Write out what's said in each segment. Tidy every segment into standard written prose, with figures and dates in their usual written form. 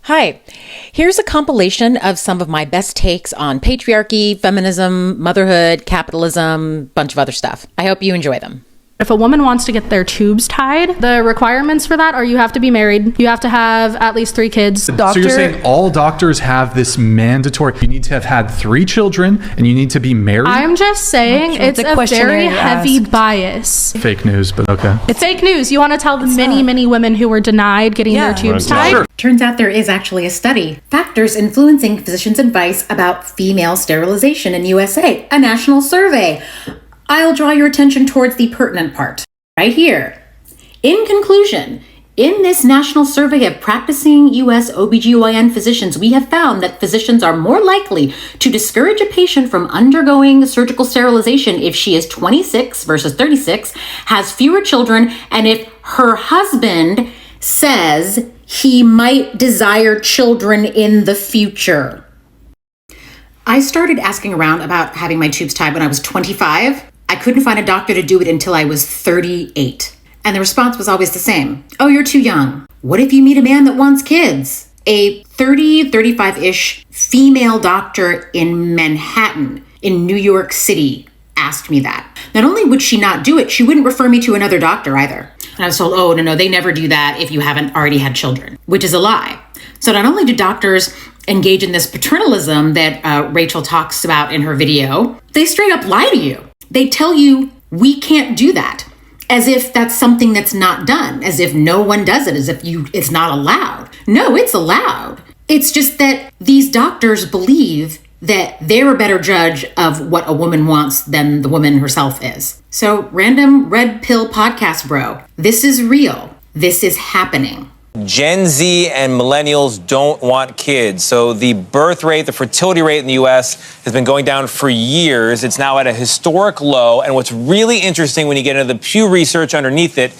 Hi, here's a compilation of some of my best takes on patriarchy, feminism, motherhood, capitalism, bunch of other stuff. I hope you enjoy them. If a woman wants to get their tubes tied, the requirements for that are you have to be married, you have to have at least 3 kids. So you're saying all doctors have this mandatory, you need to have had 3 children and you need to be married? I'm just saying it's a very heavy bias. Fake news, but okay. It's fake news. You want to tell the many women who were denied getting their tubes tied? Sure. Turns out there is actually a study. Factors influencing physicians' advice about female sterilization in USA, a national survey. I'll draw your attention towards the pertinent part, right here. In conclusion, in this national survey of practicing U.S. OBGYN physicians, we have found that physicians are more likely to discourage a patient from undergoing surgical sterilization if she is 26 versus 36, has fewer children, and if her husband says he might desire children in the future. I started asking around about having my tubes tied when I was 25. I couldn't find a doctor to do it until I was 38. And the response was always the same. Oh, you're too young. What if you meet a man that wants kids? A 30, 35-ish female doctor in Manhattan, in New York City, asked me that. Not only would she not do it, she wouldn't refer me to another doctor either. And I was told, oh, no, they never do that if you haven't already had children, which is a lie. So not only do doctors engage in this paternalism that Rachel talks about in her video, they straight up lie to you. They tell you, we can't do that, as if that's something that's not done, as if no one does it, as if it's not allowed. No, it's allowed. It's just that these doctors believe that they're a better judge of what a woman wants than the woman herself is. So, random red pill podcast bro, this is real. This is happening. Gen Z and millennials don't want kids. So the birth rate, the fertility rate in the U.S. has been going down for years. It's now at a historic low. And what's really interesting when you get into the Pew research underneath it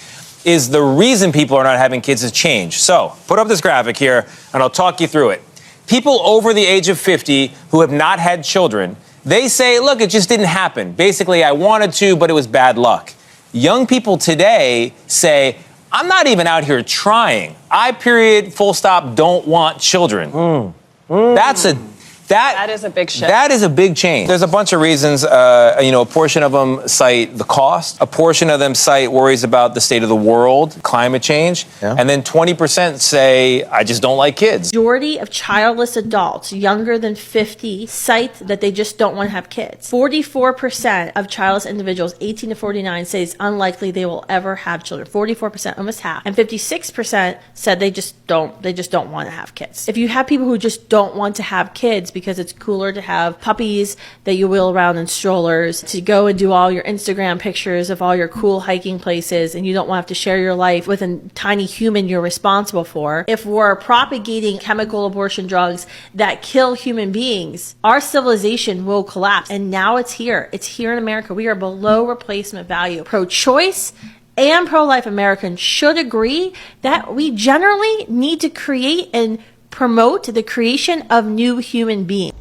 is the reason people are not having kids has changed. So put up this graphic here and I'll talk you through it. People over the age of 50 who have not had children, they say, look, it just didn't happen. Basically, I wanted to, but it was bad luck. Young people today say, I'm not even out here trying. I, period, full stop, don't want children. That is a big shift. That is a big change. There's a bunch of reasons. A portion of them cite the cost. A portion of them cite worries about the state of the world, climate change. Yeah. And then 20% say, I just don't like kids. Majority of childless adults younger than 50 cite that they just don't want to have kids. 44% of childless individuals 18 to 49 say it's unlikely they will ever have children. 44%, almost half. And 56% said they just don't want to have kids. If you have people who just don't want to have kids because it's cooler to have puppies that you wheel around in strollers, to go and do all your Instagram pictures of all your cool hiking places, and you don't want to have to share your life with a tiny human you're responsible for. If we're propagating chemical abortion drugs that kill human beings, our civilization will collapse. And now it's here. It's here in America. We are below replacement value. Pro-choice and pro-life Americans should agree that we generally need to create and promote the creation of new human beings.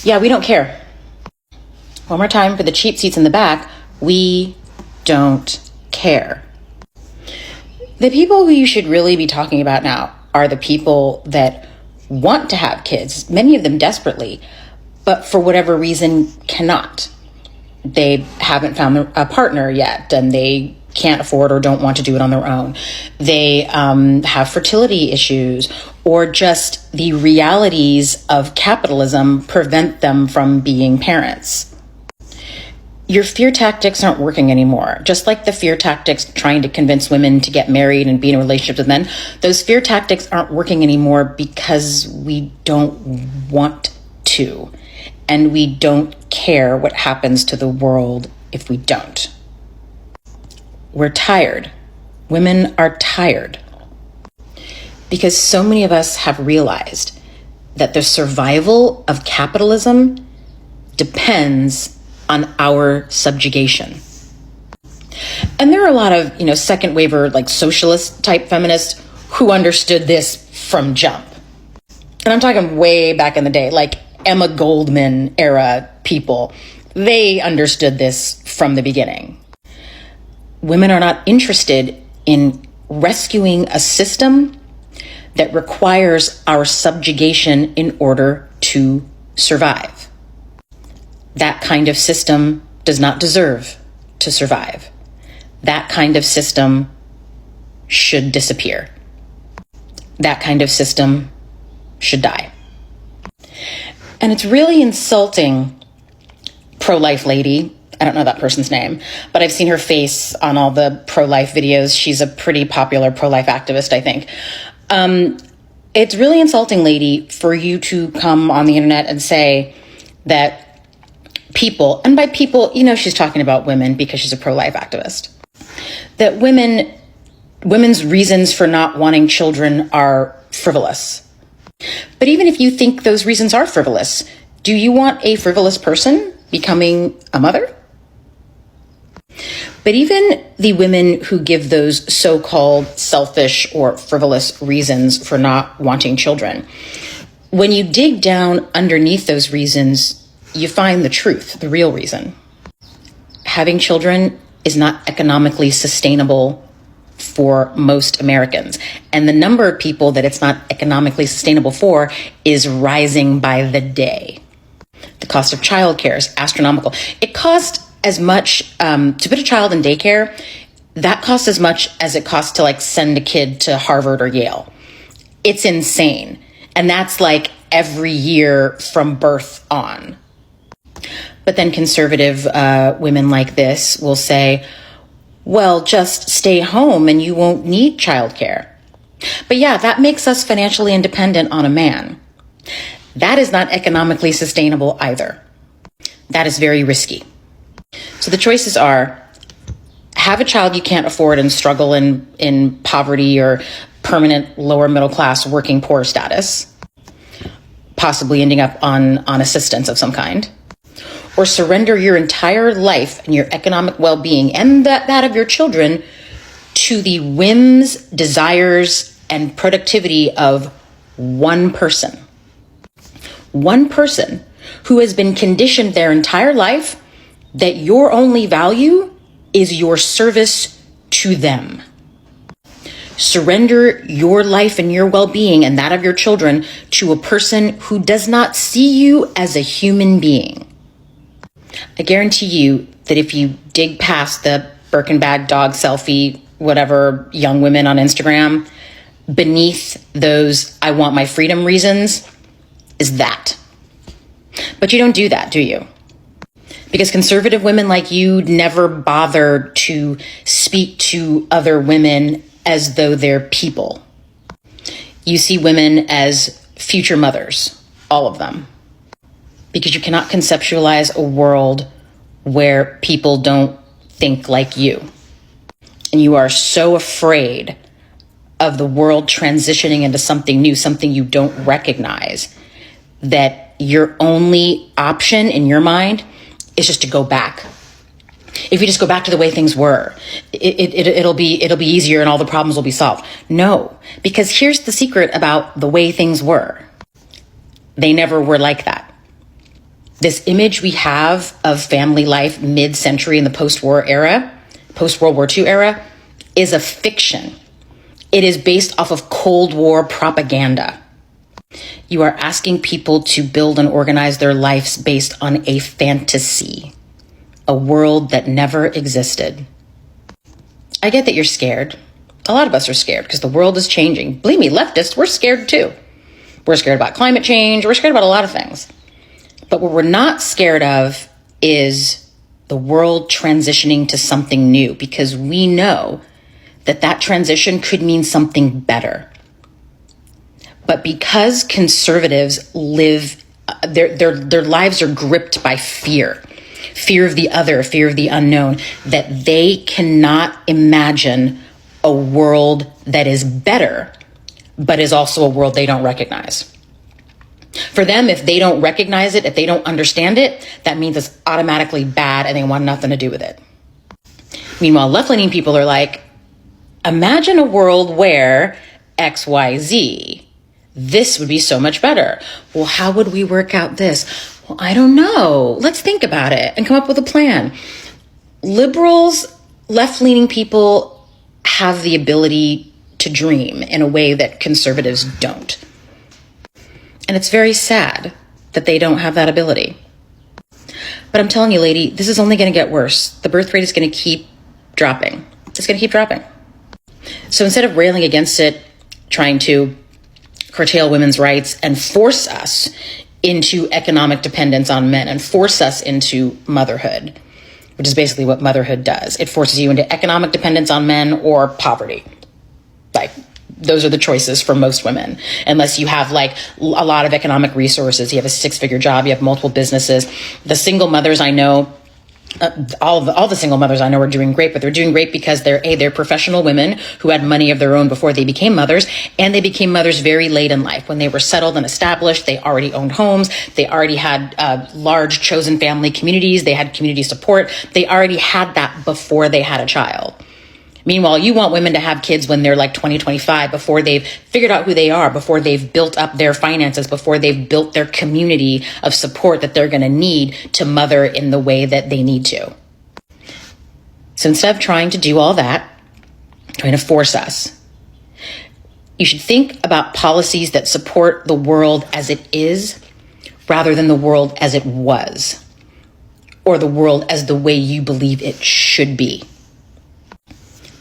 Yeah, we don't care. One more time for the cheap seats in the back. We don't care. The people who you should really be talking about now are the people that want to have kids, many of them desperately, but for whatever reason cannot. They haven't found a partner yet, and they can't afford or don't want to do it on their own. They have fertility issues, or just the realities of capitalism prevent them from being parents. Your fear tactics aren't working anymore. Just like the fear tactics trying to convince women to get married and be in relationships with men, those fear tactics aren't working anymore because we don't want to, and we don't care what happens to the world if we don't. We're tired. Women are tired. Because so many of us have realized that the survival of capitalism depends on our subjugation. And there are a lot of, second waiver, like socialist type feminists who understood this from jump. And I'm talking way back in the day, like Emma Goldman era people. They understood this from the beginning. Women are not interested in rescuing a system that requires our subjugation in order to survive. That kind of system does not deserve to survive. That kind of system should disappear. That kind of system should die. And it's really insulting, pro-life lady, I don't know that person's name, but I've seen her face on all the pro-life videos. She's a pretty popular pro-life activist, I think. It's really insulting, lady, for you to come on the internet and say that people, and by people, she's talking about women because she's a pro-life activist, that women's reasons for not wanting children are frivolous. But even if you think those reasons are frivolous, do you want a frivolous person becoming a mother? But even the women who give those so-called selfish or frivolous reasons for not wanting children, when you dig down underneath those reasons, you find the truth, the real reason. Having children is not economically sustainable for most Americans. And the number of people that it's not economically sustainable for is rising by the day. The cost of childcare is astronomical. It costs as much to put a child in daycare. That costs as much as it costs to send a kid to Harvard or Yale. It's insane. And that's every year from birth on. But then conservative women like this will say, well, just stay home and you won't need childcare. But yeah, that makes us financially independent on a man. That is not economically sustainable either. That is very risky. So the choices are: have a child you can't afford and struggle in poverty or permanent lower middle class working poor status, possibly ending up on assistance of some kind, or surrender your entire life and your economic well-being and that of your children to the whims, desires, and productivity of one person. One person who has been conditioned their entire life that your only value is your service to them. Surrender your life and your well-being and that of your children to a person who does not see you as a human being. I guarantee you that if you dig past the Birkin bag dog selfie, whatever, young women on Instagram, beneath those I want my freedom reasons is that. But you don't do that, do you? Because conservative women like you never bother to speak to other women as though they're people. You see women as future mothers, all of them. Because you cannot conceptualize a world where people don't think like you. And you are so afraid of the world transitioning into something new, something you don't recognize, that your only option in your mind is just to go back. If you just go back to the way things were, it'll be easier and all the problems will be solved. No, because here's the secret about the way things were. They never were like that. This image we have of family life mid-century in the post-war era, post-World War II era, is a fiction. It is based off of Cold War propaganda. You are asking people to build and organize their lives based on a fantasy, a world that never existed. I get that you're scared. A lot of us are scared because the world is changing. Believe me, leftists, we're scared too. We're scared about climate change. We're scared about a lot of things. But what we're not scared of is the world transitioning to something new, because we know that that transition could mean something better. But because conservatives live, their lives are gripped by fear of the other, fear of the unknown, that they cannot imagine a world that is better, but is also a world they don't recognize. For them, if they don't recognize it, if they don't understand it, that means it's automatically bad and they want nothing to do with it. Meanwhile, left-leaning people are like, imagine a world where X, Y, Z. This would be so much better. Well, how would we work out this? Well, I don't know. Let's think about it and come up with a plan. Liberals, left-leaning people have the ability to dream in a way that conservatives don't. And it's very sad that they don't have that ability. But I'm telling you, lady, this is only going to get worse. The birth rate is going to keep dropping. It's going to keep dropping. So instead of railing against it, trying to curtail women's rights and force us into economic dependence on men and force us into motherhood, which is basically what motherhood does. It forces you into economic dependence on men or poverty. Like, those are the choices for most women. Unless you have like a lot of economic resources, you have a 6-figure job, you have multiple businesses. The single mothers I know, all the single mothers I know are doing great, but they're doing great because they're professional women who had money of their own before they became mothers, and they became mothers very late in life. When they were settled and established, they already owned homes, they already had large chosen family communities, they had community support, they already had that before they had a child. Meanwhile, you want women to have kids when they're like 20, 25, before they've figured out who they are, before they've built up their finances, before they've built their community of support that they're going to need to mother in the way that they need to. So instead of trying to do all that, trying to force us, you should think about policies that support the world as it is rather than the world as it was, or the world as the way you believe it should be.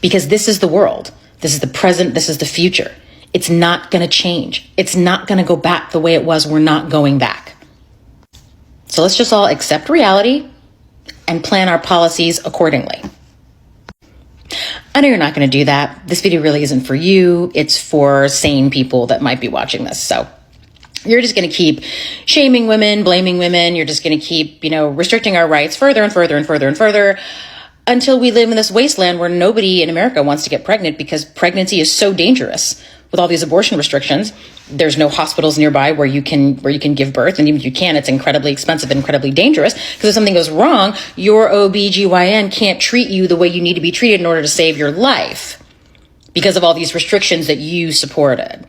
Because this is the world. This is the present. This is the future. It's not going to change. It's not going to go back the way it was. We're not going back. So let's just all accept reality and plan our policies accordingly. I know you're not going to do that. This video really isn't for you. It's for sane people that might be watching this. So you're just going to keep shaming women, blaming women. You're just going to keep, restricting our rights further and further and further and further, until we live in this wasteland where nobody in America wants to get pregnant because pregnancy is so dangerous. With all these abortion restrictions, there's no hospitals nearby where you can give birth. And even if you can, it's incredibly expensive, incredibly dangerous, because if something goes wrong, your OBGYN can't treat you the way you need to be treated in order to save your life because of all these restrictions that you supported.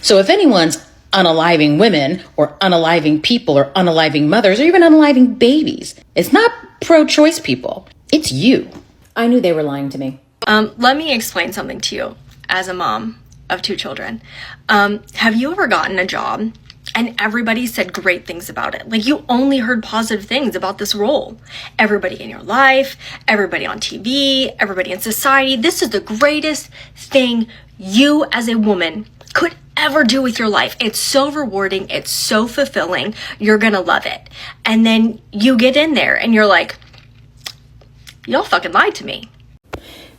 So if anyone's unaliving women or unaliving people or unaliving mothers or even unaliving babies, it's not pro-choice people. It's you. I knew they were lying to me. Let me explain something to you as a mom of 2 children. Have you ever gotten a job and everybody said great things about it? Like, you only heard positive things about this role. Everybody in your life, everybody on TV, everybody in society. This is the greatest thing you as a woman could ever do with your life. It's so rewarding. It's so fulfilling. You're gonna love it. And then you get in there and you're like, y'all fucking lied to me.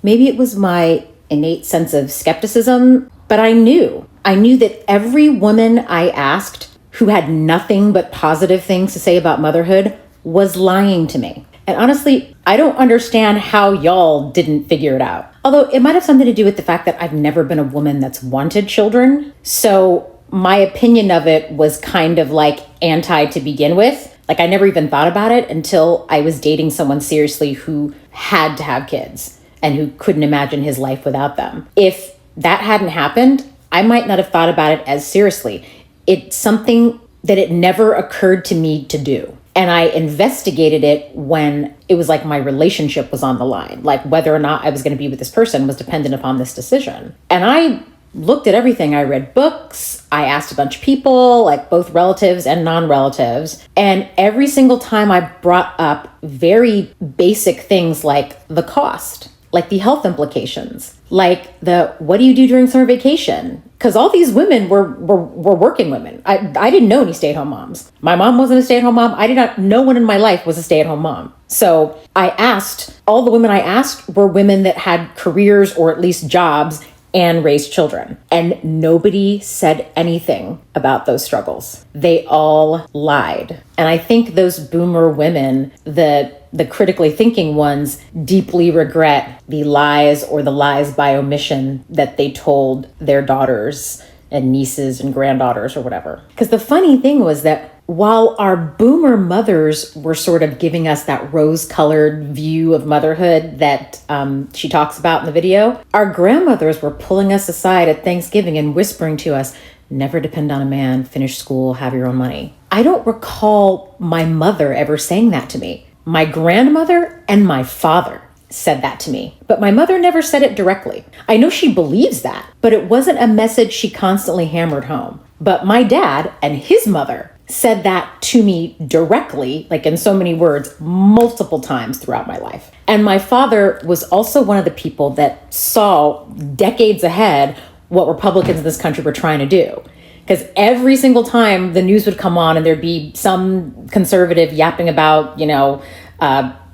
Maybe it was my innate sense of skepticism, but I knew that every woman I asked who had nothing but positive things to say about motherhood was lying to me. And honestly, I don't understand how y'all didn't figure it out. Although it might have something to do with the fact that I've never been a woman that's wanted children. So my opinion of it was kind of like anti to begin with. Like, I never even thought about it until I was dating someone seriously who had to have kids and who couldn't imagine his life without them. If that hadn't happened, I might not have thought about it as seriously. It's something that it never occurred to me to do. And I investigated it when it was like my relationship was on the line, like whether or not I was going to be with this person was dependent upon this decision. And I looked at everything. I read books. I asked a bunch of people, like both relatives and non-relatives. And every single time I brought up very basic things like the cost, like the health implications, like the what do you do during summer vacation? Because all these women were working women. I didn't know any stay-at-home moms. My mom wasn't a stay-at-home mom. No one in my life was a stay-at-home mom. So I asked, all the women I asked were women that had careers or at least jobs and raised children. And nobody said anything about those struggles. They all lied. And I think those boomer women, the critically thinking ones, deeply regret the lies or the lies by omission that they told their daughters and nieces and granddaughters or whatever. Because the funny thing was that while our boomer mothers were sort of giving us that rose-colored view of motherhood that she talks about in the video, our grandmothers were pulling us aside at Thanksgiving and whispering to us, never depend on a man, finish school, have your own money. I don't recall my mother ever saying that to me. My grandmother and my father said that to me, but my mother never said it directly. I know she believes that, but it wasn't a message she constantly hammered home. But my dad and his mother said that to me directly, like in so many words, multiple times throughout my life. And my father was also one of the people that saw decades ahead what Republicans in this country were trying to do. Because every single time the news would come on and there'd be some conservative yapping about,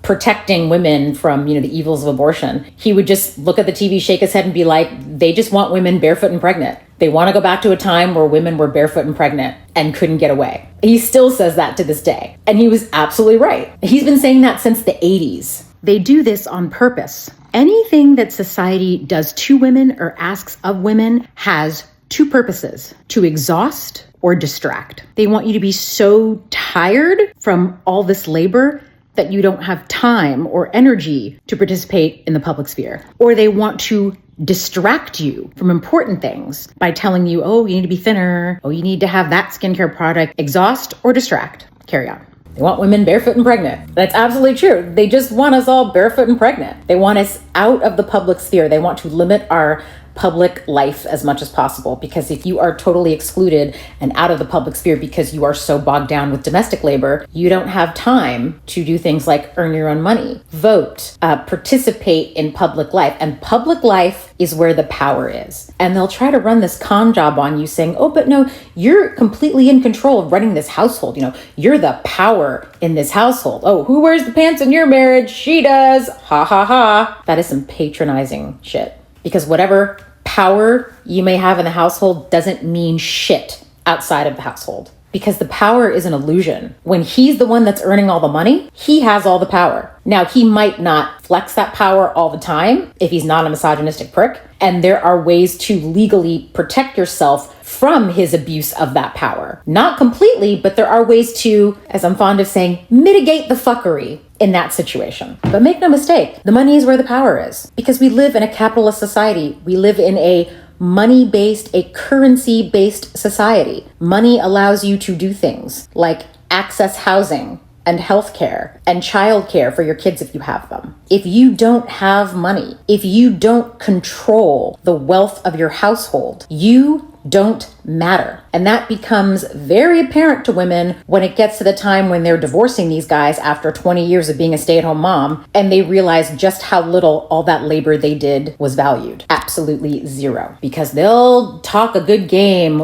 protecting women from, the evils of abortion, he would just look at the TV, shake his head and be like, they just want women barefoot and pregnant. They want to go back to a time where women were barefoot and pregnant and couldn't get away. He still says that to this day. And he was absolutely right. He's been saying that since the 80s. They do this on purpose. Anything that society does to women or asks of women has two purposes: to exhaust or distract. They want you to be so tired from all this labor that you don't have time or energy to participate in the public sphere. Or they want to distract you from important things by telling you, oh, you need to be thinner. Oh, you need to have that skincare product. Exhaust or distract. Carry on. They want women barefoot and pregnant. That's absolutely true. They just want us all barefoot and pregnant. They want us out of the public sphere. They want to limit our public life as much as possible, because if you are totally excluded and out of the public sphere because you are so bogged down with domestic labor, you don't have time to do things like earn your own money, vote, participate in public life. And public life is where the power is. And they'll try to run this con job on you saying, oh, but no, you're completely in control of running this household. You're the power in this household. Oh, who wears the pants in your marriage? She does. Ha ha ha. That is some patronizing shit. Because whatever power you may have in the household doesn't mean shit outside of the household. Because the power is an illusion. When he's the one that's earning all the money, he has all the power. Now, he might not flex that power all the time if he's not a misogynistic prick. And there are ways to legally protect yourself from his abuse of that power. Not completely, but there are ways to, as I'm fond of saying, mitigate the fuckery in that situation. But make no mistake, the money is where the power is. Because we live in a capitalist society. We live in a money-based, a currency-based society. Money allows you to do things like access housing and healthcare and childcare for your kids if you have them. If you don't have money, if you don't control the wealth of your household, you don't matter. And that becomes very apparent to women when it gets to the time when they're divorcing these guys after 20 years of being a stay-at-home mom, and they realize just how little all that labor they did was valued. Absolutely zero. Because they'll talk a good game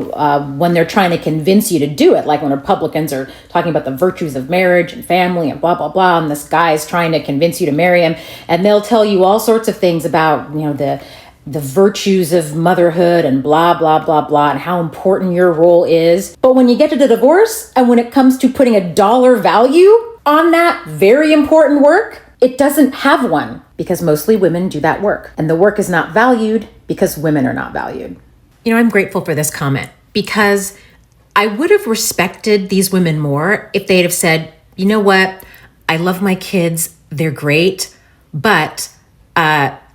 when they're trying to convince you to do it, like when Republicans are talking about the virtues of marriage and family and blah, blah, blah, and this guy's trying to convince you to marry him, and they'll tell you all sorts of things about, the virtues of motherhood and blah, blah, blah, blah, and how important your role is. But when you get to the divorce and when it comes to putting a dollar value on that very important work, it doesn't have one, because mostly women do that work. And the work is not valued because women are not valued. I'm grateful for this comment, because I would have respected these women more if they'd have said, you know what, I love my kids, they're great, but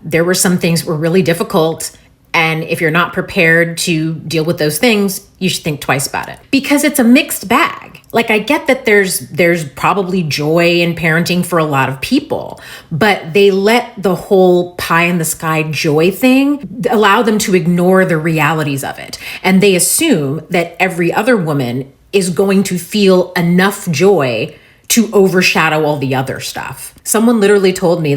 there were some things that were really difficult. And if you're not prepared to deal with those things, you should think twice about it. Because it's a mixed bag. Like, I get that there's probably joy in parenting for a lot of people, but they let the whole pie in the sky joy thing allow them to ignore the realities of it. And they assume that every other woman is going to feel enough joy to overshadow all the other stuff. Someone literally told me,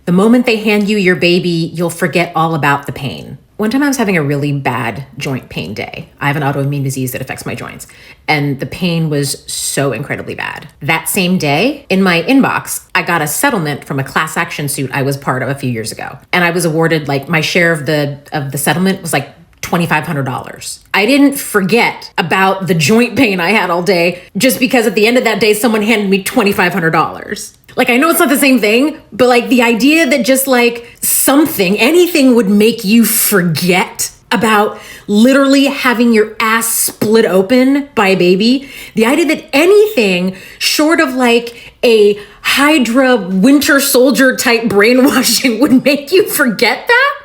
the moment they hand you your baby, you'll forget all about the pain. One time I was having a really bad joint pain day. I have an autoimmune disease that affects my joints, and the pain was so incredibly bad. That same day, in my inbox, I got a settlement from a class action suit I was part of a few years ago. And I was awarded, my share of the settlement was $2,500. I didn't forget about the joint pain I had all day just because at the end of that day, someone handed me $2,500. I know it's not the same thing, but the idea that just anything would make you forget about literally having your ass split open by a baby. The idea that anything short of a Hydra Winter Soldier type brainwashing would make you forget that.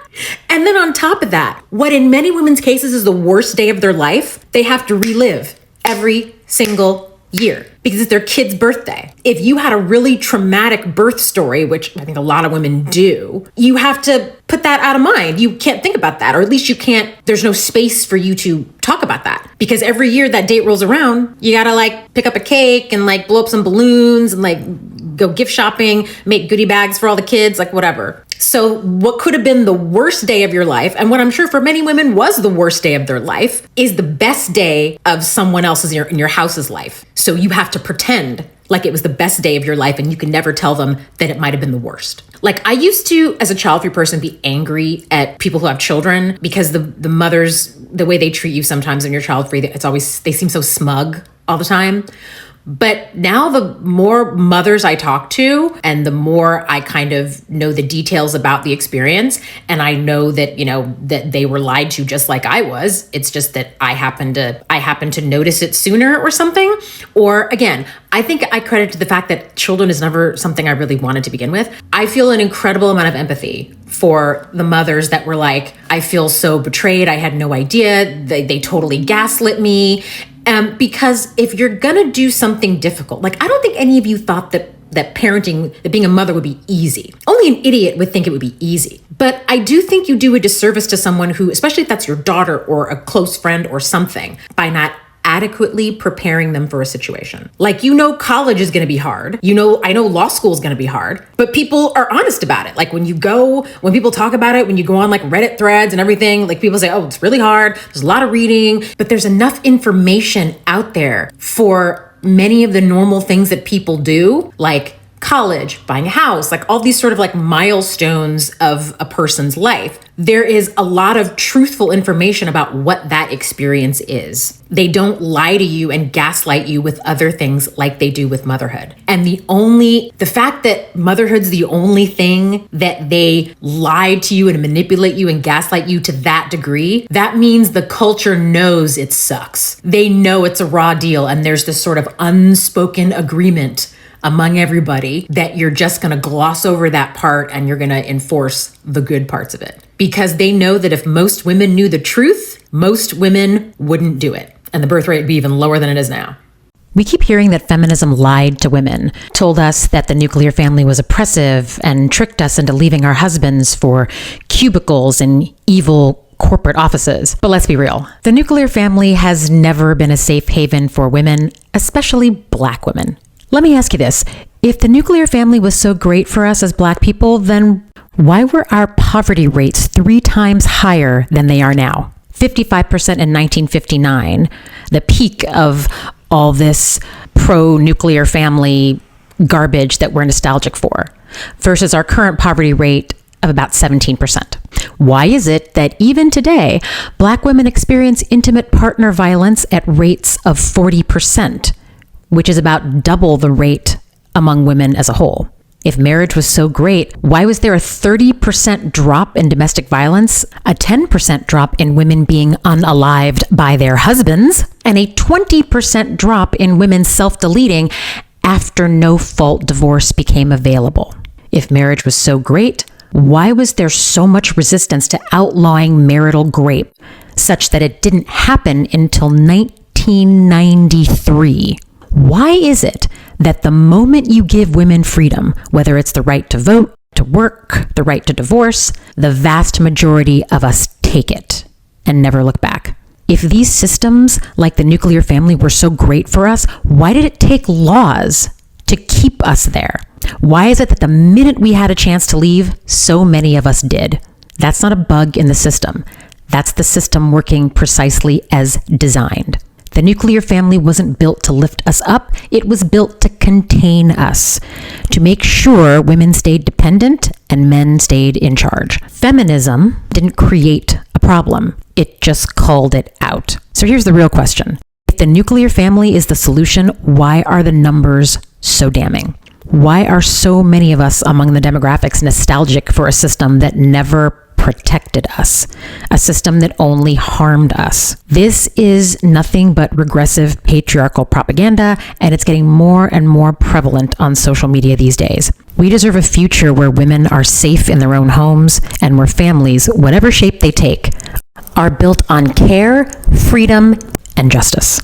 And then on top of that, what in many women's cases is the worst day of their life, they have to relive every single year because it's their kid's birthday. If you had a really traumatic birth story, which I think a lot of women do, you have to put that out of mind. You can't think about that, or at least you can't, there's no space for you to talk about that. Because every year that date rolls around, you gotta like pick up a cake and like blow up some balloons and like go gift shopping, make goodie bags for all the kids, like whatever. So what could have been the worst day of your life, and what I'm sure for many women was the worst day of their life, is the best day of someone else's in your house's life. So you have to pretend like it was the best day of your life, and you can never tell them that it might have been the worst. Like I used to, as a child-free person, be angry at people who have children because the mothers, the way they treat you sometimes when you're child-free, it's always, they seem so smug all the time. But now the more mothers I talk to and the more I kind of know the details about the experience, and I know that, you know, that they were lied to just like I was. It's just that I happen to notice it sooner or something. Or again, I think I credit to the fact that children is never something I really wanted to begin with. I feel an incredible amount of empathy for the mothers that were like, I feel so betrayed. I had no idea. They totally gaslit me. Because if you're gonna do something difficult, like I don't think any of you thought that parenting, that being a mother would be easy. Only an idiot would think it would be easy. But I do think you do a disservice to someone who, especially if that's your daughter or a close friend or something, by not adequately preparing them for a situation. Like, you know, college is going to be hard. You know, I know law school is going to be hard, but people are honest about it. Like when people talk about it, when you go on like Reddit threads and everything, like people say, oh, it's really hard. There's a lot of reading, but there's enough information out there for many of the normal things that people do, like college, buying a house, like all these sort of like milestones of a person's life. There is a lot of truthful information about what that experience is. They don't lie to you and gaslight you with other things like they do with motherhood. And the fact that motherhood's the only thing that they lie to you and manipulate you and gaslight you to that degree, that means the culture knows it sucks. They know it's a raw deal, and there's this sort of unspoken agreement among everybody that you're just going to gloss over that part and you're going to enforce the good parts of it. Because they know that if most women knew the truth, most women wouldn't do it. And the birth rate would be even lower than it is now. We keep hearing that feminism lied to women, told us that the nuclear family was oppressive, and tricked us into leaving our husbands for cubicles and evil corporate offices. But let's be real. The nuclear family has never been a safe haven for women, especially Black women. Let me ask you this. If the nuclear family was so great for us as Black people, then why were our poverty rates 3 times higher than they are now? 55% in 1959, the peak of all this pro-nuclear family garbage that we're nostalgic for, versus our current poverty rate of about 17%. Why is it that even today, Black women experience intimate partner violence at rates of 40%? Which is about double the rate among women as a whole. If marriage was so great, why was there a 30% drop in domestic violence, a 10% drop in women being unalived by their husbands, and a 20% drop in women self-deleting after no-fault divorce became available? If marriage was so great, why was there so much resistance to outlawing marital rape, such that it didn't happen until 1993? Why is it that the moment you give women freedom, whether it's the right to vote, to work, the right to divorce, the vast majority of us take it and never look back? If these systems, like the nuclear family, were so great for us, why did it take laws to keep us there? Why is it that the minute we had a chance to leave, so many of us did? That's not a bug in the system. That's the system working precisely as designed. The nuclear family wasn't built to lift us up. It was built to contain us, to make sure women stayed dependent and men stayed in charge. Feminism didn't create a problem. It just called it out. So here's the real question. If the nuclear family is the solution, why are the numbers so damning? Why are so many of us among the demographics nostalgic for a system that never protected us, a system that only harmed us? This is nothing but regressive patriarchal propaganda, and it's getting more and more prevalent on social media these days. We deserve a future where women are safe in their own homes and where families, whatever shape they take, are built on care, freedom, and justice.